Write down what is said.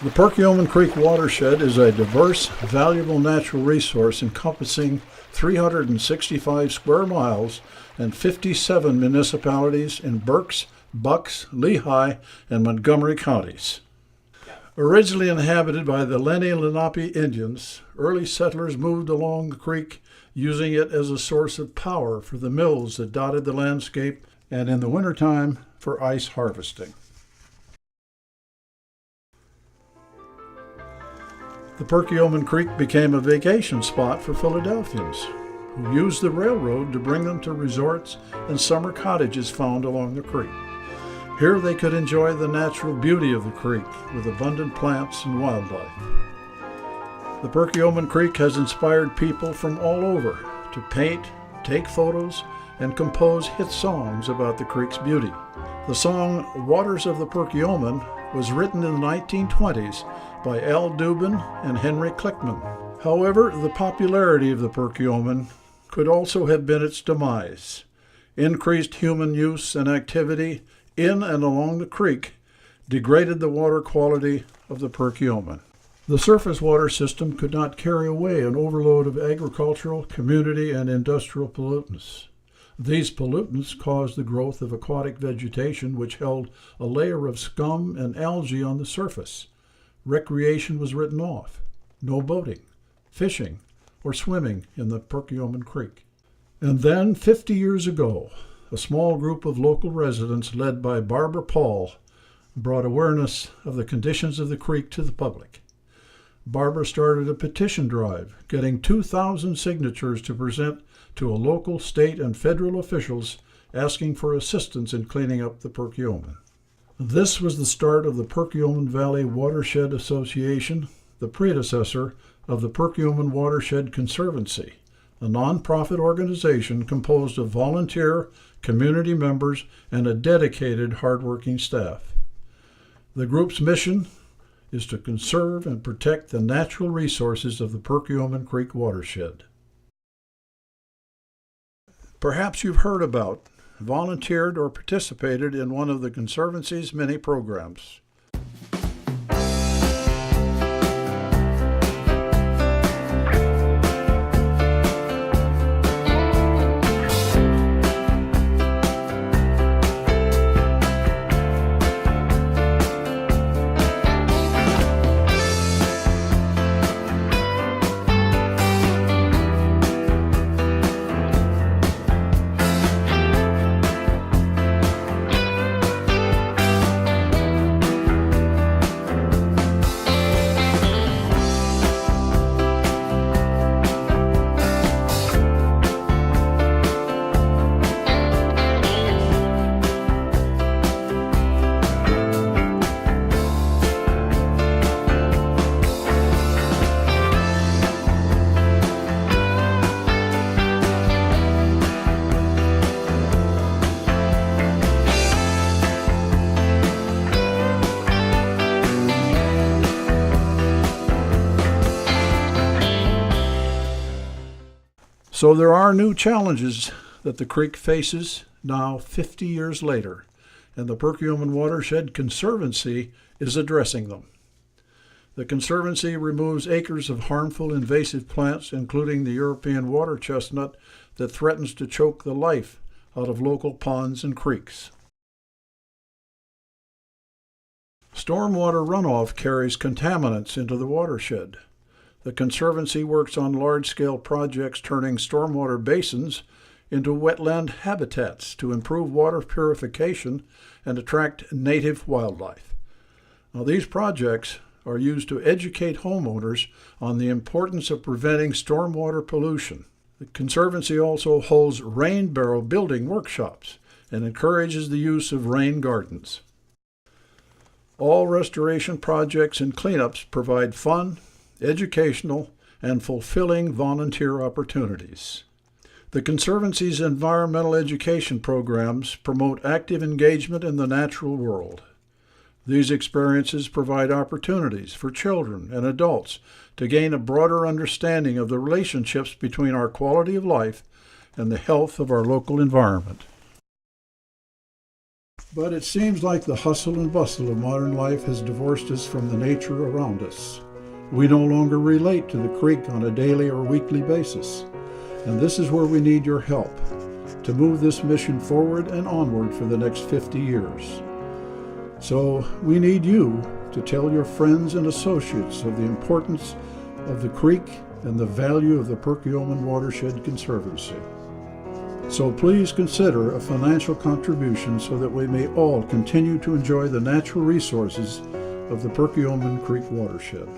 The Perkiomen Creek watershed is a diverse, valuable natural resource encompassing 365 square miles and 57 municipalities in Berks, Bucks, Lehigh, and Montgomery counties. Originally inhabited by the Lenni Lenape Indians, early settlers moved along the creek using it as a source of power for the mills that dotted the landscape and in the wintertime for ice harvesting. The Perkiomen Creek became a vacation spot for Philadelphians, who used the railroad to bring them to resorts and summer cottages found along the creek. Here they could enjoy the natural beauty of the creek with abundant plants and wildlife. The Perkiomen Creek has inspired people from all over to paint, take photos, and compose hit songs about the creek's beauty. The song Waters of the Perkiomen was written in the 1920s by Al Dubin and Henry Klickman. However, the popularity of the Perkiomen could also have been its demise. Increased human use and activity in and along the creek degraded the water quality of the Perkiomen. The surface water system could not carry away an overload of agricultural, community, and industrial pollutants. These pollutants caused the growth of aquatic vegetation which held a layer of scum and algae on the surface. Recreation was written off. No boating, fishing, or swimming in the Perkiomen Creek. And then, 50 years ago, a small group of local residents led by Barbara Paul brought awareness of the conditions of the creek to the public. Barbara started a petition drive, getting 2,000 signatures to present to a local, state, and federal officials asking for assistance in cleaning up the Perkiomen. This was the start of the Perkiomen Valley Watershed Association, the predecessor of the Perkiomen Watershed Conservancy, a nonprofit organization composed of volunteer, community members, and a dedicated, hardworking staff. The group's mission is to conserve and protect the natural resources of the Perkiomen Creek watershed. Perhaps you've heard about, volunteered, or participated in one of the Conservancy's many programs. So there are new challenges that the creek faces now 50 years later, and the Perkiomen Watershed Conservancy is addressing them. The Conservancy removes acres of harmful invasive plants, including the European water chestnut that threatens to choke the life out of local ponds and creeks. Stormwater runoff carries contaminants into the watershed. The Conservancy works on large-scale projects turning stormwater basins into wetland habitats to improve water purification and attract native wildlife. Now, these projects are used to educate homeowners on the importance of preventing stormwater pollution. The Conservancy also holds rain barrel building workshops and encourages the use of rain gardens. All restoration projects and cleanups provide fun, educational, and fulfilling volunteer opportunities. The Conservancy's environmental education programs promote active engagement in the natural world. These experiences provide opportunities for children and adults to gain a broader understanding of the relationships between our quality of life and the health of our local environment. But it seems like the hustle and bustle of modern life has divorced us from the nature around us. We no longer relate to the creek on a daily or weekly basis. And this is where we need your help to move this mission forward and onward for the next 50 years. So we need you to tell your friends and associates of the importance of the creek and the value of the Perkiomen Watershed Conservancy. So please consider a financial contribution so that we may all continue to enjoy the natural resources of the Perkiomen Creek watershed.